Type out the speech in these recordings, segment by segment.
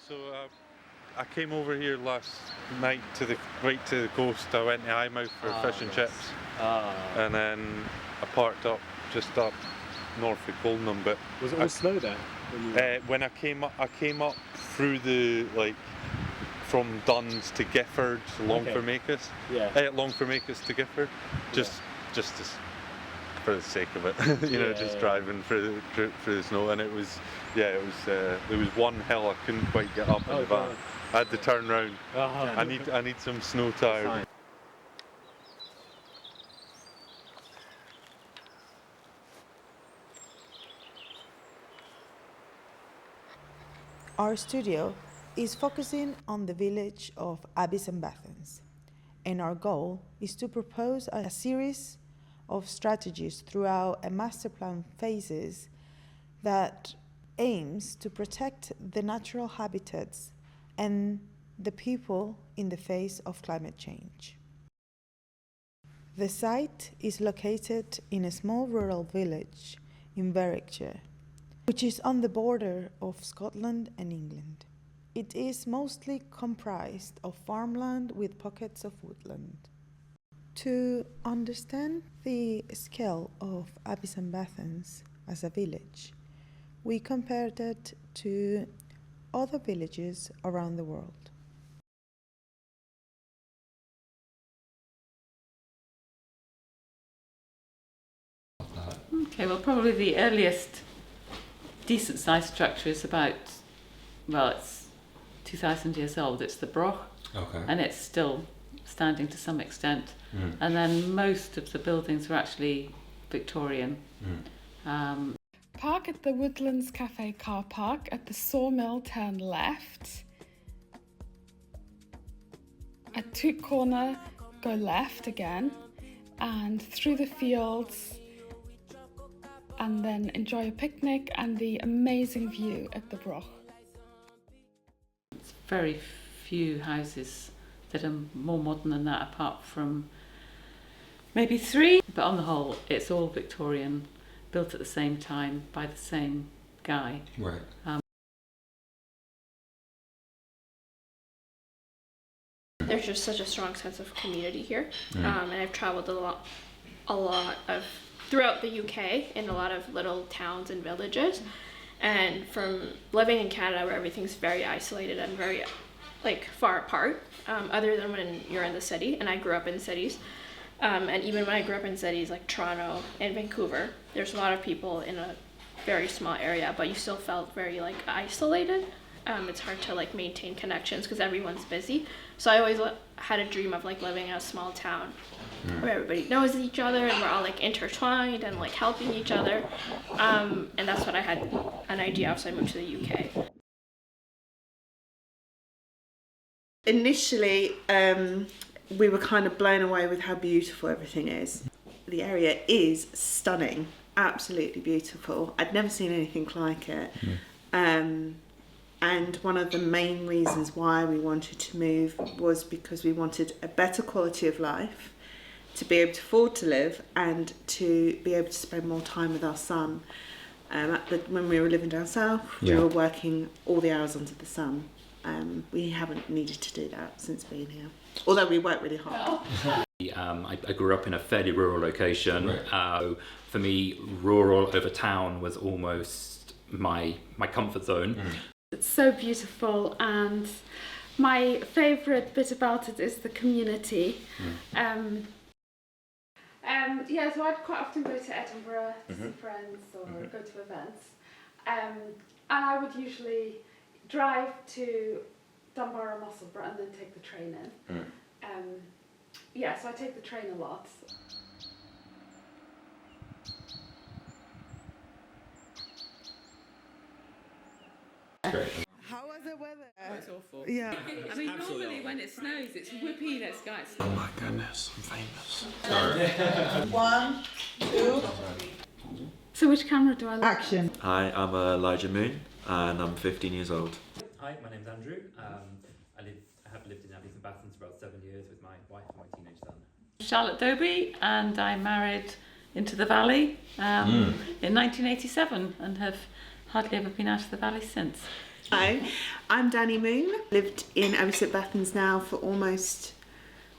So I came over here last night right to the coast. I went to Eyemouth for fish and chips, and then I parked up just up north of Colnham. But was it all snow there? When I came up through the from Duns to Gifford, Longformacus. Yeah. Longformacus to Gifford, just for the sake of it, just driving through the snow, and it was there was one hill I couldn't quite get up in the van. I had to turn round. I need some snow tires. Our studio is focusing on the village of Abbey and Bathans, and our goal is to propose a series of strategies throughout a Masterplan phases that aims to protect the natural habitats and the people in the face of climate change. The site is located in a small rural village in Berwickshire, which is on the border of Scotland and England. It is mostly comprised of farmland with pockets of woodland. To understand the scale of Abbey and Bathans as a village, we compared it to other villages around the world. Okay, well, probably the earliest decent sized structure is about, it's 2,000 years old. It's the Brochs, and it's still standing to some extent. And then most of the buildings were actually Victorian. Park at the Woodlands Cafe car park. At the sawmill, turn left. At Toot Corner, go left again, and through the fields, and then enjoy a picnic and the amazing view at the Broch. It's very few houses that are more modern than that, apart from maybe 3. But on the whole, it's all Victorian, built at the same time by the same guy. Right. There's just such a strong sense of community here, and I've traveled a lot of throughout the UK in a lot of little towns and villages, and from living in Canada where everything's very isolated and very far apart, other than when you're in the city, and I grew up in cities, and even when I grew up in cities like Toronto and Vancouver, there's a lot of people in a very small area, but you still felt very isolated. It's hard to maintain connections because everyone's busy. So I always had a dream of living in a small town where everybody knows each other and we're all intertwined and helping each other. And that's what I had an idea of, so I moved to the UK. Initially, we were kind of blown away with how beautiful everything is. The area is stunning, absolutely beautiful. I'd never seen anything like it. And one of the main reasons why we wanted to move was because we wanted a better quality of life, to be able to afford to live and to be able to spend more time with our son. When we were living down south, we were working all the hours under the sun. We haven't needed to do that since being here, although we work really hard. I grew up in a fairly rural location. For me, rural over town was almost my comfort zone. It's so beautiful, and my favourite bit about it is the community. So I'd quite often go to Edinburgh to see friends or go to events, and I would usually drive to Dunbar or Musselburgh and then take the train in. So I take the train a lot. Great. How was the weather? It's awful. Yeah. I mean, normally when it snows, it's whoopee, let's go outside. Oh my goodness, I'm famous. 1, 2, So which camera do I look at? action. Hi, I'm Elijah Moon and I'm 15 years old. Hi, my name's Andrew. I have lived in Abbey and Bathans for about 7 years with my wife and my teenage son. Charlotte Doby, and I married into the valley in 1987 and have hardly ever been out of the valley since. Hi, I'm Danny Moon. Lived in Abbey Bathans now for almost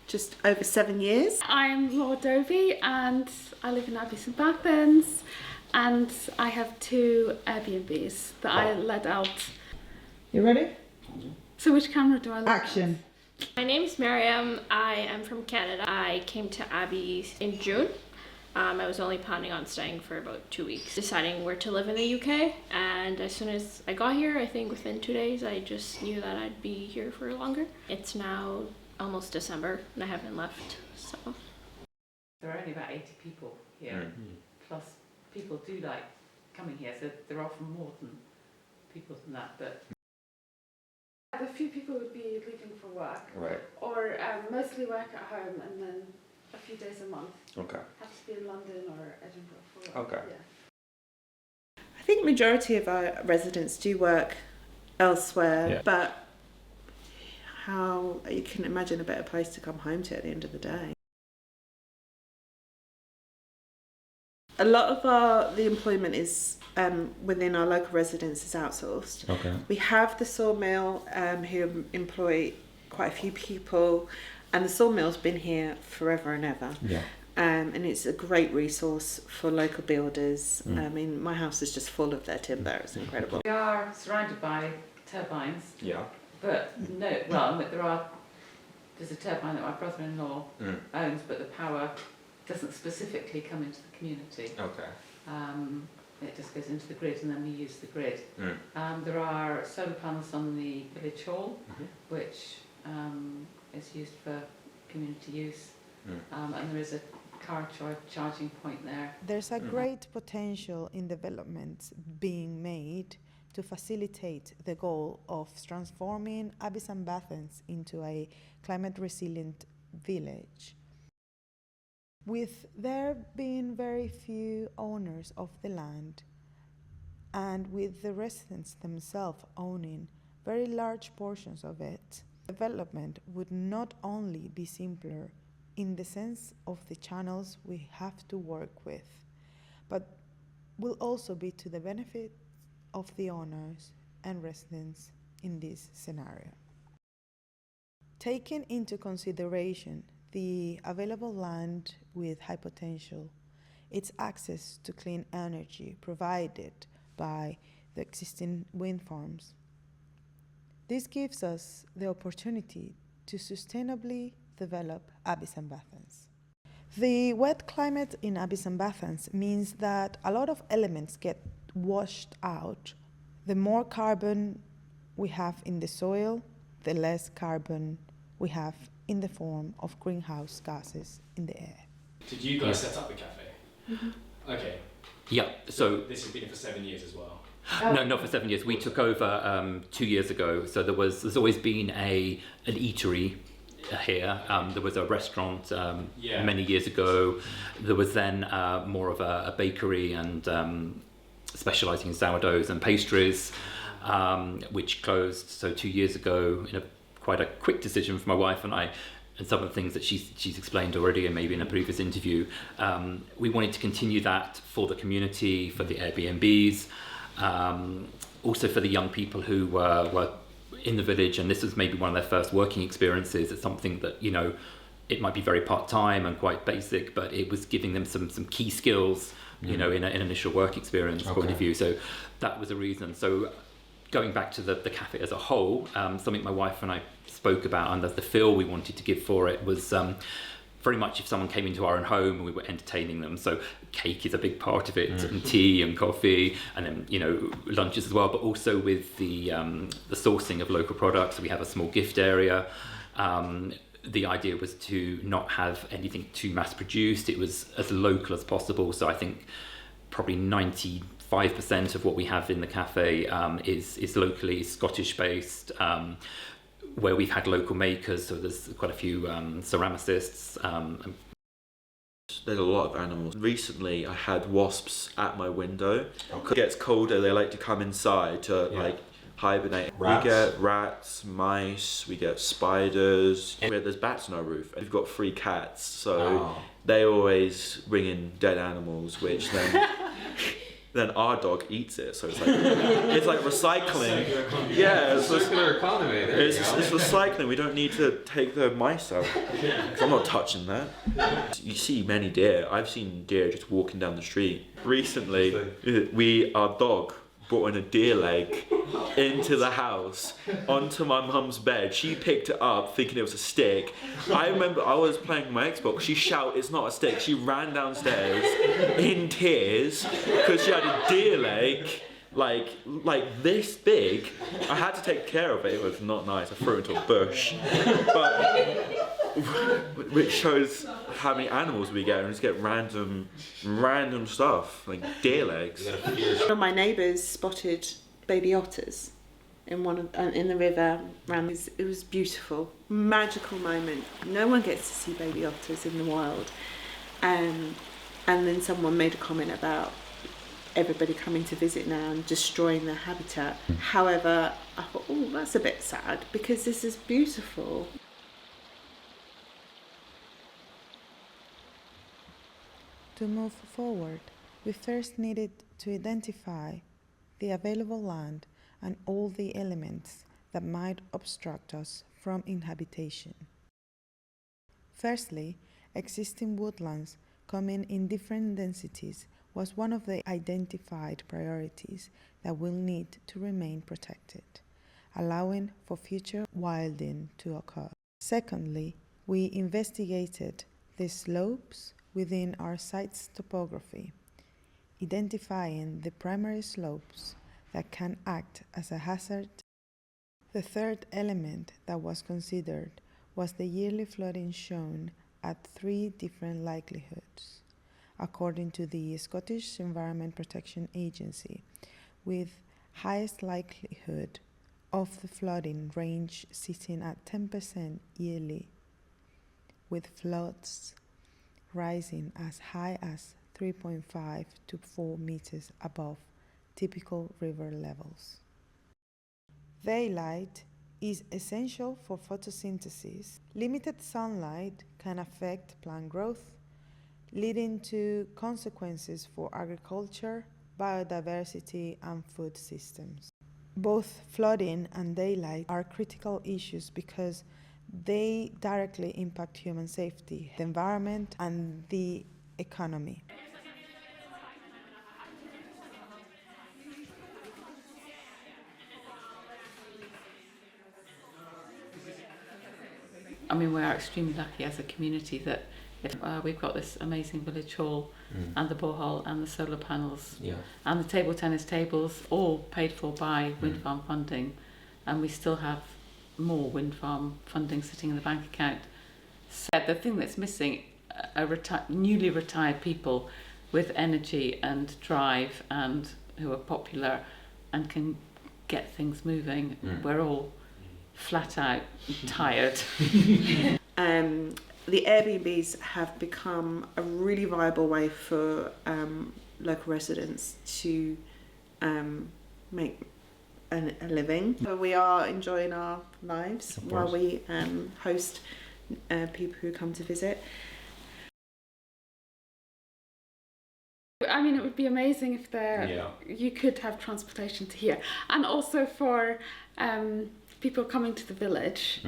just over 7 years. I'm Laura Dovey and I live in Abbey Bathans, and I have 2 Airbnbs that I let out. You ready? So which camera do I look Action. My name's Miriam. I am from Canada. I came to Abbey in June. I was only planning on staying for about 2 weeks, deciding where to live in the UK. And as soon as I got here, I think within 2 days, I just knew that I'd be here for longer. It's now almost December and I haven't left, so. There are only about 80 people here, plus people do like coming here, so there are often more than people than that, but... A few people would be leaving for work, Right. or mostly work at home and then a few days a month. Okay. Have to be in London or Edinburgh for work. Okay. Yeah. I think majority of our residents do work elsewhere, but how you can imagine a better place to come home to at the end of the day. A lot of the employment is within our local residents is outsourced. Okay. We have the sawmill who employ quite a few people, and the sawmill's been here forever and ever. Yeah. And it's a great resource for local builders. I mean, my house is just full of their timber. It's incredible. We are surrounded by turbines, Yeah. but there's a turbine that my brother-in-law owns, but the power doesn't specifically come into the community. Okay. It just goes into the grid and then we use the grid. There are solar panels on the village hall, which is used for community use, and there is a car charging point there. There's a great potential in developments being made to facilitate the goal of transforming Abbey and Bathans into a climate-resilient village. With there being very few owners of the land, and with the residents themselves owning very large portions of it, development would not only be simpler in the sense of the channels we have to work with, but will also be to the benefit of the owners and residents in this scenario. Taking into consideration the available land with high potential, its access to clean energy provided by the existing wind farms, this gives us the opportunity to sustainably develop Abbey and Bathans. The wet climate in Abbey and Bathans means that a lot of elements get washed out. The more carbon we have in the soil, the less carbon we have in the form of greenhouse gases in the air. Did you guys set up the cafe? Okay. Yeah, so... This has been here for 7 years as well? No, not for 7 years. We took over 2 years ago. So there's always been an eatery here. There was a restaurant many years ago. There was then more of a bakery and specialising in sourdoughs and pastries, which closed. So 2 years ago, in quite a quick decision for my wife and I, and some of the things that she's explained already and maybe in a previous interview, we wanted to continue that for the community, for the Airbnbs, also for the young people who were in the village, and this was maybe one of their first working experiences. It's something that, you know, it might be very part-time and quite basic, but it was giving them some key skills, you know, in an initial work experience point of view. So that was a reason. So going back to the cafe as a whole, something my wife and I spoke about, and the feel we wanted to give for it was very much if someone came into our own home and we were entertaining them. So cake is a big part of it, and tea and coffee, and then, you know, lunches as well, but also with the sourcing of local products. We have a small gift area. The idea was to not have anything too mass produced. It was as local as possible. So I think probably 95% of what we have in the cafe is locally Scottish based, where we've had local makers. So there's quite a few ceramicists. There's a lot of animals. Recently I had wasps at my window. It gets colder, they like to come inside to like hibernate. Rats. We get rats, mice, we get spiders. There's bats on our roof. We've got 3 cats, so they always bring in dead animals, which then then our dog eats it. So it's like recycling. Yeah, it's circular economy. It's recycling. We don't need to take the mice out. 'Cause I'm not touching that. You see many deer. I've seen deer just walking down the street. Recently, our dog brought in a deer leg into the house, onto my mum's bed. She picked it up thinking it was a stick. I remember I was playing my Xbox. She shouted, "It's not a stick." She ran downstairs in tears because she had a deer leg like this big. I had to take care of it. It was not nice. I threw it into a bush. But which shows how many animals we get, and just get random stuff like deer legs. One of my neighbours spotted baby otters in in the river. It was beautiful, magical moment. No one gets to see baby otters in the wild, and then someone made a comment about everybody coming to visit now and destroying their habitat. However, I thought, oh, that's a bit sad because this is beautiful. To move forward, we first needed to identify the available land and all the elements that might obstruct us from inhabitation. Firstly, existing woodlands coming in different densities was one of the identified priorities that will need to remain protected, allowing for future wilding to occur. Secondly, we investigated the slopes within our site's topography, identifying the primary slopes that can act as a hazard. The third element that was considered was the yearly flooding shown at 3 different likelihoods, according to the Scottish Environment Protection Agency, with highest likelihood of the flooding range sitting at 10% yearly, with floods rising as high as 3.5 to 4 meters above typical river levels. Daylight is essential for photosynthesis. Limited sunlight can affect plant growth, leading to consequences for agriculture, biodiversity, and food systems. Both flooding and daylight are critical issues because they directly impact human safety, the environment, and the economy. I mean, we are extremely lucky as a community that we've got this amazing village hall and the borehole and the solar panels and the table tennis tables, all paid for by wind farm funding, and we still have more wind farm funding sitting in the bank account. So the thing that's missing are newly retired people with energy and drive and who are popular and can get things moving. We're all flat out tired. The Airbnbs have become a really viable way for local residents to make a living. So we are enjoying our lives while we host people who come to visit. I mean, it would be amazing if you could have transportation to here, and also for people coming to the village.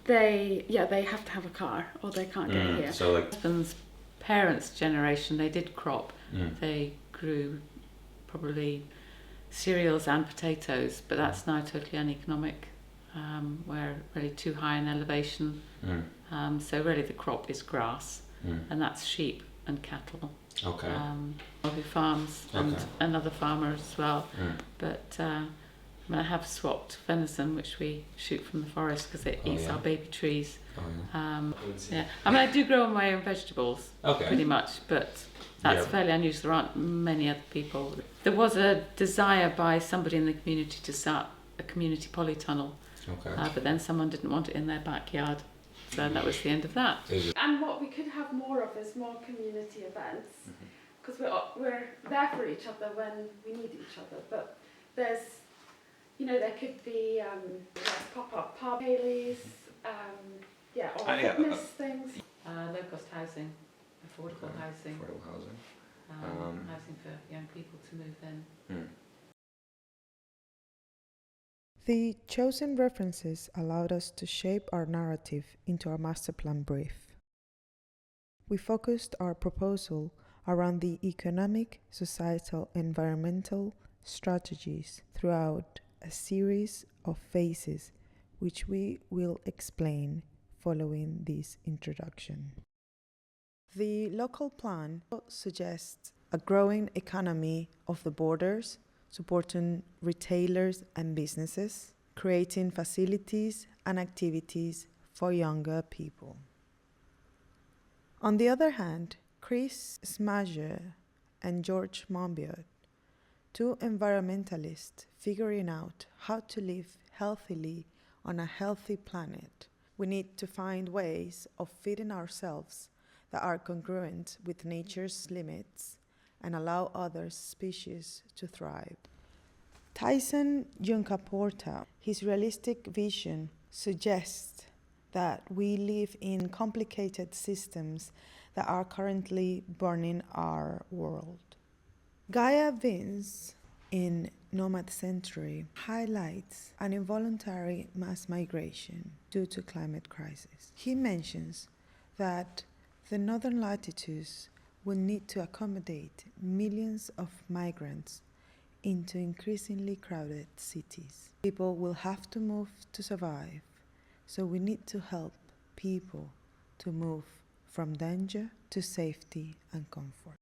They have to have a car or they can't get here. So like husband's parents' generation, they did crop. They grew probably cereals and potatoes, but that's now totally uneconomic. We're really too high in elevation. So really the crop is grass, and that's sheep and cattle. Okay. Other farms and another farmer as well. But I mean, I have swapped venison, which we shoot from the forest because it eats our baby trees. I mean, I do grow my own vegetables, pretty much, but that's fairly unusual. There aren't many other people. There was a desire by somebody in the community to start a community polytunnel, but then someone didn't want it in their backyard, so that was the end of that. And what we could have more of is more community events, because we're there for each other when we need each other, but there's there could be pop-up pub dailies, or fitness things. Low-cost housing, affordable housing. housing for young people to move in. The chosen references allowed us to shape our narrative into our Masterplan brief. We focused our proposal around the economic, societal, environmental strategies throughout a series of phases, which we will explain following this introduction. The local plan suggests a growing economy of the borders, supporting retailers and businesses, creating facilities and activities for younger people. On the other hand, Chris Smager and George Monbiot, two environmentalists figuring out how to live healthily on a healthy planet, we need to find ways of feeding ourselves that are congruent with nature's limits and allow other species to thrive. Tyson Yunkaporta, his realistic vision suggests that we live in complicated systems that are currently burning our world. Gaia Vince, in Nomad Century, highlights an involuntary mass migration due to climate crisis. He mentions that the northern latitudes will need to accommodate millions of migrants into increasingly crowded cities. People will have to move to survive, so we need to help people to move from danger to safety and comfort.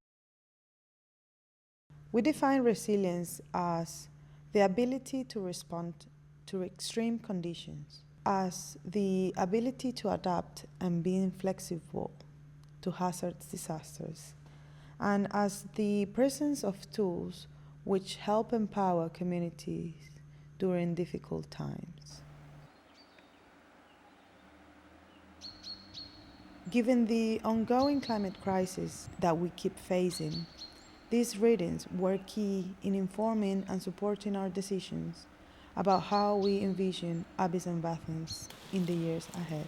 We define resilience as the ability to respond to extreme conditions, as the ability to adapt and being flexible to hazardous disasters, and as the presence of tools which help empower communities during difficult times. Given the ongoing climate crisis that we keep facing, these readings were key in informing and supporting our decisions about how we envision Abbeys and Bathans in the years ahead.